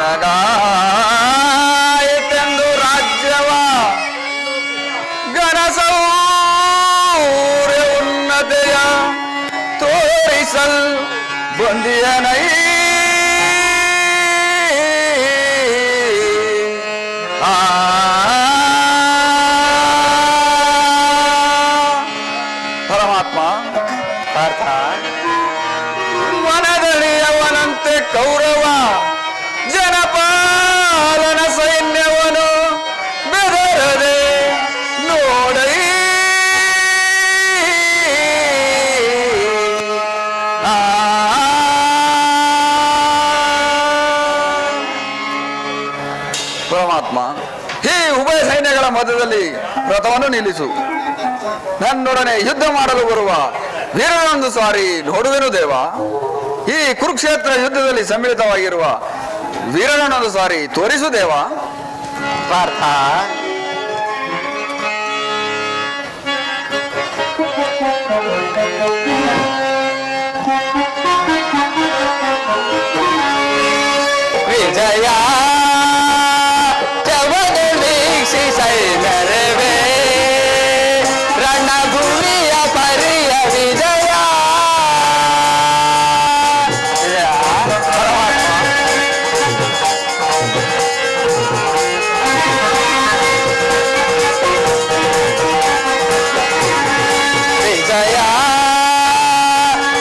ನನಗಾಯಿತೆಂದು ರಾಜ್ಯವ ಘನಸೌರ್ಯ ಉನ್ನತೆಯ ತೋರಿಸಲ್ ಬಂದಿಯನೈ ಪರಮಾತ್ಮ ಪಾರ್ಥ ವನದಳಿಯವನಂತೆ ಕೌರವ ಜನಪಾಲನ ಸೈನ್ಯವನು ಬೆದರದೆ ನೋಡೈ ಪರಮಾತ್ಮ ಈ ಉಭಯ ಸೈನ್ಯಗಳ ಮಧ್ಯದಲ್ಲಿ ರಥವನ್ನು ನಿಲ್ಲಿಸು. ನನ್ನೊಡನೆ ಯುದ್ಧ ಮಾಡಲು ಬರುವ ವೀರನೊಂದು ಸಾರಿ ನೋಡುವೆನು ದೇವ. ಈ ಕುರುಕ್ಷೇತ್ರ ಯುದ್ಧದಲ್ಲಿ ಸಮ್ಮಿಳಿತವಾಗಿರುವ ವೀರನೊಂದು ಸಾರಿ ತೋರಿಸು ದೇವ. ಪಾರ್ಥ, ವಿಜಯ ರಣಭೂಮಿಯ ಪರಿಯ ವಿಜಯ. ವಿಜಯ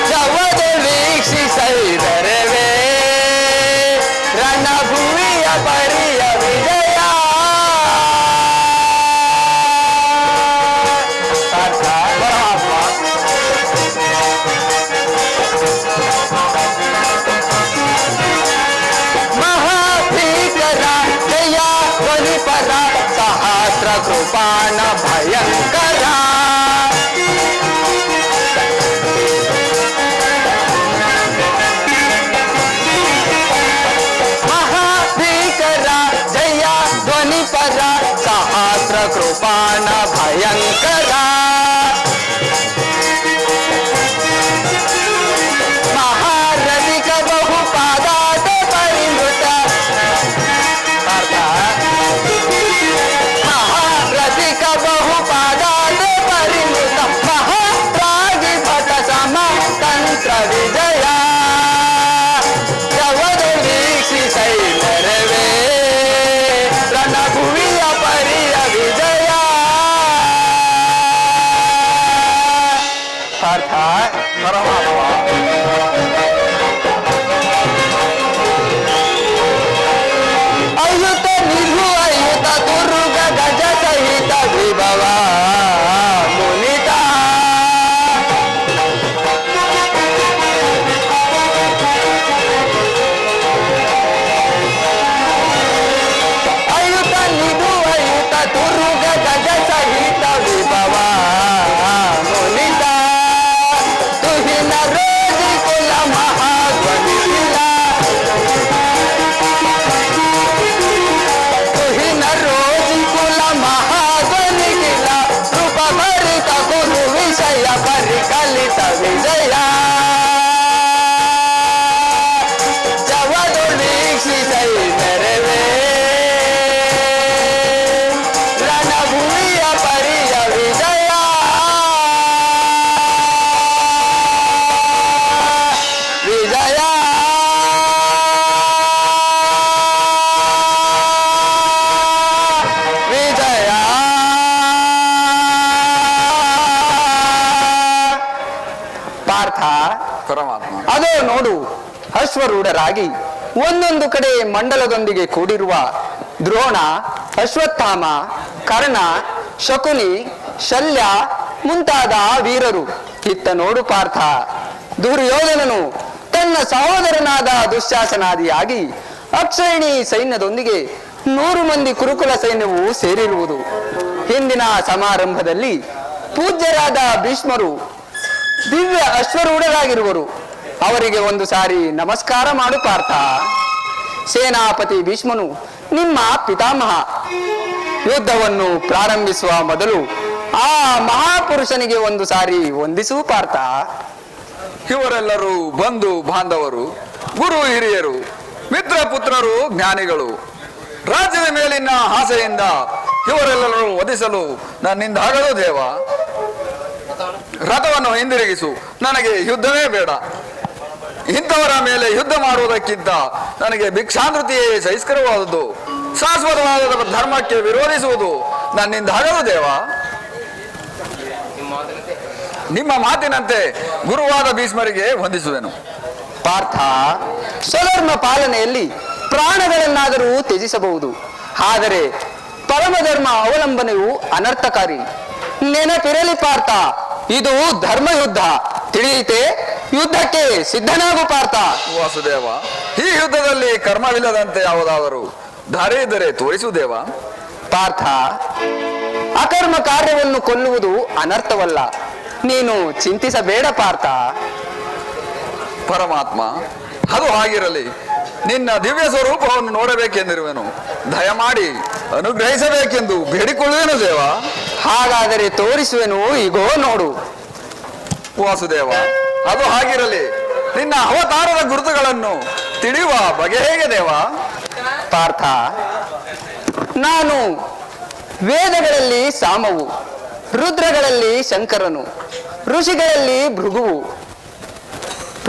ಜವದು ವೀಕ್ಷಿಸೈದರವೇ ರಣಭೂಮಿಯ ಪರಿಯ ವಿಜಯ. ಸಹಸ್ರ ಕೃಪಾಣ ಭಯಂಕರ ಮಹಾಭೀಕರ ಜಯ ಧ್ವನಿಪರ ಸಹಸ್ರ ಕೃಪಾಣ ಭಯಂಕರ ಮಹಾರಥಿಕ ಬಹುಪಾದಾತ ಪರಿಮೃತ ಮಹಾರಥಿಕ ಬಹುಪಾದಾತ ಪರಿಮೃತ ಮಹಾರಾಗಿ ಭಟ ಸಮ ತಂತ್ರ ವಿಜಯ. ಜವದು ವೀಕ್ಷಿಸೈದರವೇ ರಣಭುವಿಯ ಪರಿಯ ವಿಜಯ. ಪಾರ್ಥ, ಪರಮಾತ್ಮ ಅಯುತ ನಿಧು ಅಯುತ ದುರ್ಗ ಗಜ ಸಹಿತ ವಿಭವ ಮುನಿತ ಅಯುತ ನಿಧು ಅಯುತ ದುರ್ಗ ಗಜ ಸಹಿತ ವಿಭವ ಮುನಿತ ತುಹಿನ ರೋಜಿ ಕುಲ ಮಹಾಧ್ವನಿಲ ತುಹಿನ ರೋಜಿ ಕುಲ ಮಹಾಧ್ವನಿಗಿಲ ಕೃಪ ಭರಿತ ಕುರು ವಿಷಯ ಪರಿಕಲಿತ ವಿಜಯ. ಜವದು ವೀಕ್ಷಿಸೈದರವೇ ರಣಭೂಮಿಯ ಪರಿಯ ವಿಜಯ. ವಿಜಯ ವಿಜಯ. ಪಾರ್ಥ, ಪರಮಾತ್ಮ ಅದೋ ನೋಡು, ಅಶ್ವರೂಢರಾಗಿ ಒಂದೊಂದು ಕಡೆ ಮಂಡಲದೊಂದಿಗೆ ಕೂಡಿರುವ ದ್ರೋಣ, ಅಶ್ವತ್ಥಾಮ, ಕರ್ಣ, ಶಕುನಿ, ಶಲ್ಯ ಮುಂತಾದ ವೀರರು. ಇತ್ತ ನೋಡು ಪಾರ್ಥ, ದುರ್ಯೋಧನನು ತನ್ನ ಸಹೋದರನಾದ ದುಶ್ಯಾಸನಾದಿಯಾಗಿ ಅಕ್ಷಯಣಿ ಸೈನ್ಯದೊಂದಿಗೆ 100 ಮಂದಿ ಕುರುಕುಲ ಸೈನ್ಯವು ಸೇರಿರುವುದು. ಹಿಂದಿನ ಸಮಾರಂಭದಲ್ಲಿ ಪೂಜ್ಯರಾದ ಭೀಷ್ಮರು ದಿವ್ಯ ಅಶ್ವರೂಢರಾಗಿರುವರು. ಅವರಿಗೆ ಒಂದು ಸಾರಿ ನಮಸ್ಕಾರ ಮಾಡು ಪಾರ್ಥ. ಸೇನಾಪತಿ ಭೀಷ್ಮನು ನಿಮ್ಮ ಪಿತಾಮಹ. ಯುದ್ಧವನ್ನು ಪ್ರಾರಂಭಿಸುವ ಮೊದಲು ಆ ಮಹಾಪುರುಷನಿಗೆ ಒಂದು ಸಾರಿ ವಂದಿಸು ಪಾರ್ಥ. ಇವರೆಲ್ಲರೂ ಬಂಧು ಬಾಂಧವರು, ಗುರು ಹಿರಿಯರು, ಮಿತ್ರ ಪುತ್ರರು ಜ್ಞಾನಿಗಳು. ರಾಜ್ಯದ ಮೇಲಿನ ಆಸೆಯಿಂದ ಇವರೆಲ್ಲರೂ ವಧಿಸಲು ನನ್ನಿಂದಾಗದು ದೇವ. ರಥವನ್ನು ಹಿಂದಿರುಗಿಸು, ನನಗೆ ಯುದ್ಧವೇ ಬೇಡ. ಇಂಥವರ ಮೇಲೆ ಯುದ್ಧ ಮಾಡುವುದಕ್ಕಿಂತ ನನಗೆ ಭಿಕ್ಷಾಂತೃತಿಯೇ ಸಹಿಷ್ಕರವಾದದ್ದು. ಶಾಶ್ವತವಾದ ಧರ್ಮಕ್ಕೆ ವಿರೋಧಿಸುವುದು ನನ್ನಿಂದಾಗದು ದೇವ. ನಿಮ್ಮ ಮಾತಿನಂತೆ ಗುರುವಾದ ಭೀಷ್ಮರಿಗೆ ವಂದಿಸುವೆನು. ಪಾರ್ಥ, ಸ್ವಧರ್ಮ ಪಾಲನೆಯಲ್ಲಿ ಪ್ರಾಣಗಳನ್ನಾದರೂ ತ್ಯಜಿಸಬಹುದು, ಆದರೆ ಪರಮಧರ್ಮ ಅವಲಂಬನೆಯು ಅನರ್ಥಕಾರಿ. ನೆನಪಿರಲಿ ಪಾರ್ಥ, ಇದು ಧರ್ಮಯುದ್ಧ, ತಿಳಿಯಿತೆ? ಯುದ್ಧಕ್ಕೆ ಸಿದ್ಧನಾಗು ಪಾರ್ಥ. ವಾಸುದೇವ, ಈ ಯುದ್ಧದಲ್ಲಿ ಕರ್ಮವಿಲ್ಲದಂತೆ ಯಾವುದಾದರೂ ದಾರಿ ಇದ್ದರೆ ತೋರಿಸು ದೇವ. ಪಾರ್ಥ, ಅಕರ್ಮ ಕಾರ್ಯವನ್ನು ಕೊಲ್ಲುವುದು ಅನರ್ಥವಲ್ಲ, ನೀನು ಚಿಂತಿಸಬೇಡ ಪಾರ್ಥ. ಪರಮಾತ್ಮ, ಅದು ಆಗಿರಲಿ. ನಿನ್ನ ದಿವ್ಯ ಸ್ವರೂಪವನ್ನು ನೋಡಬೇಕೆಂದಿರುವೆನು. ದಯಮಾಡಿ ಅನುಗ್ರಹಿಸಬೇಕೆಂದು ಬೇಡಿಕೊಳ್ಳುವೆನು ದೇವ. ಹಾಗಾದರೆ ತೋರಿಸುವೆನು, ಈಗೋ ನೋಡು. ವಾಸುದೇವ, ಅದು ಆಗಿರಲಿ. ನಿನ್ನ ಅವತಾರದ ಗುರುತುಗಳನ್ನು ತಿಳಿಯುವ ಬಗೆ ಹೇಗೆ ದೇವ? ಪಾರ್ಥ, ನಾನು ವೇದಗಳಲ್ಲಿ ಸಾಮವು, ರುದ್ರಗಳಲ್ಲಿ ಶಂಕರನು, ಋಷಿಗಳಲ್ಲಿ ಭೃಗುವು,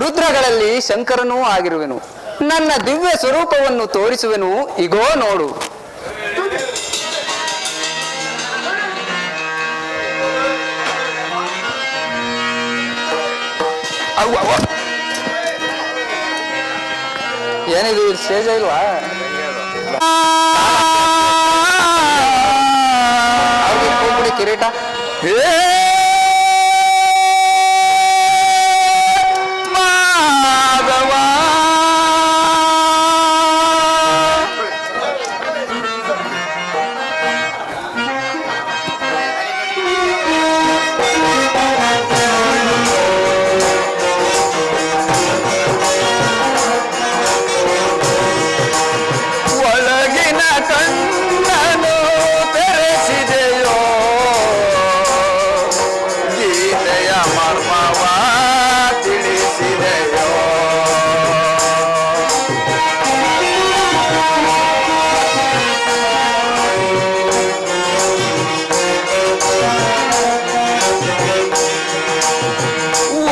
ರುದ್ರಗಳಲ್ಲಿ ಶಂಕರನೂ ಆಗಿರುವೆನು. ನನ್ನ ದಿವ್ಯ ಸ್ವರೂಪವನ್ನು ತೋರಿಸುವೆನು, ಈಗೋ ನೋಡು. ಏನಿದು ಸ್ಟೇಜ್ ಇಲ್ವಾ? ಅವ್ರಿಗೆ ಹೋಗ್ಬಿಡಿ ಕಿರೀಟ. ಮಾಧವ, ಒಳಗಿನ ಕಣ್ಣನು ತೆರೆಸಿದೆಯೋ, ಗೀತೆಯ ಮರ್ಮವ ತಿಳಿಸಿದೆಯೋ.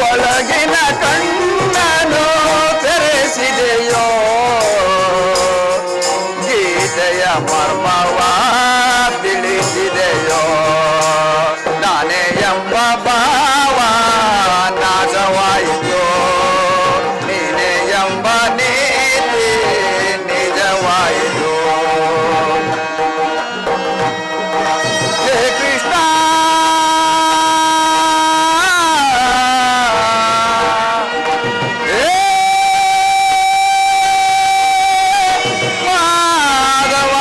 ಒಳಗಿನ ಕಣ್ಣನು ತೆರೆಸಿದೆಯೋ, ಗೀತೆಯ ಮರ್ಮವ ತಿಳಿಸಿದೆಯೋ. ನಾನೇ ಎಂಬ ಭಾವ ನಾಶವಾಯಿತು, ನೀನೇ ಎಂಬ ನೀತಿ ನಿಜವಾಯಿತು. ಹೇ ಕೃಷ್ಣ, ಹೇ ಮಾಧವ.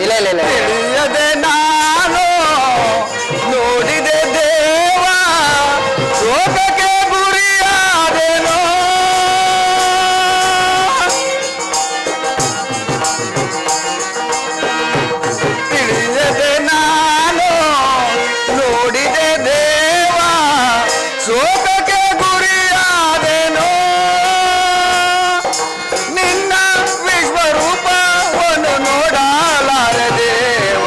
ಇಲ್ಲ ಇಲ್ಲ ಇಲ್ಲ ತಿಳಿಯದೆ ನಾನು ನೋಡಿದೆ ದೇವ, ಶೋಕಕ್ಕೆ ಗುರಿಯಾದೆನೋ. ತಿಳಿಯದೆ ನಾನು ನೋಡಿದೆ ದೇವ, ಶೋಕಕ್ಕೆ ಗುರಿಯಾದೆನೋ. ನಿನ್ನ ವಿಶ್ವರೂಪವನ್ನು ನೋಡಲಾರೆ ದೇವ.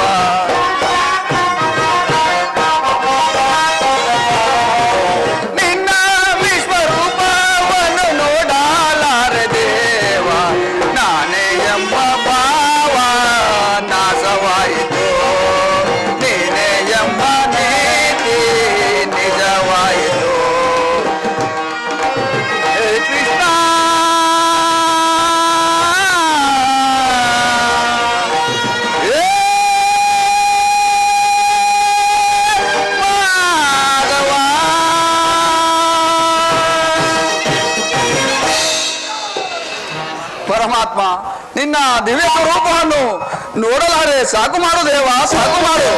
ನಿನ್ನ ವಿಶ್ವರೂಪವನ್ನು ನೋಡಲಾರೆ ದೇವ. ನಾನೇ ಎಂಬ ಭಾವ ನಾಶವಾಯಿತು, ನೀನೇ ಎಂಬ ನೀತಿ ನಿಜವಾಯಿತು. ಹೇ ಕೃಷ್ಣ, ಹೇ ಮಾಧವ. ಪರಮಾತ್ಮ, ನಿನ್ನ ದಿವ್ಯ ಸ್ವರೂಪವನ್ನು ನೋಡಲಾರೆ. ಸಾಕು ಮಾಡು ದೇವ, ಸಾಕು ಮಾಡು.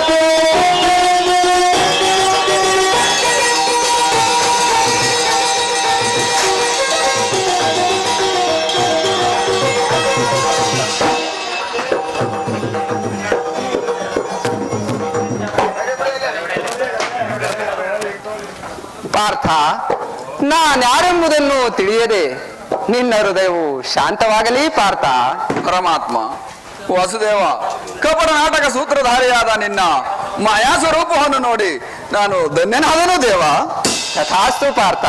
ನಾನ್ಯಾರೆಂಬುದನ್ನು ತಿಳಿಯದೆ ನಿನ್ನ ಹೃದಯವು ಶಾಂತವಾಗಲಿ ಪಾರ್ಥ. ಪರಮಾತ್ಮ ವಾಸುದೇವ, ಕಪಟ ನಾಟಕ ಸೂತ್ರಧಾರಿಯಾದ ನಿನ್ನ ಮಾಯಾ ಸ್ವರೂಪವನ್ನು ನೋಡಿ ನಾನು ಧನ್ಯನಾದನು ದೇವ. ತಥಾಸ್ತು ಪಾರ್ಥ.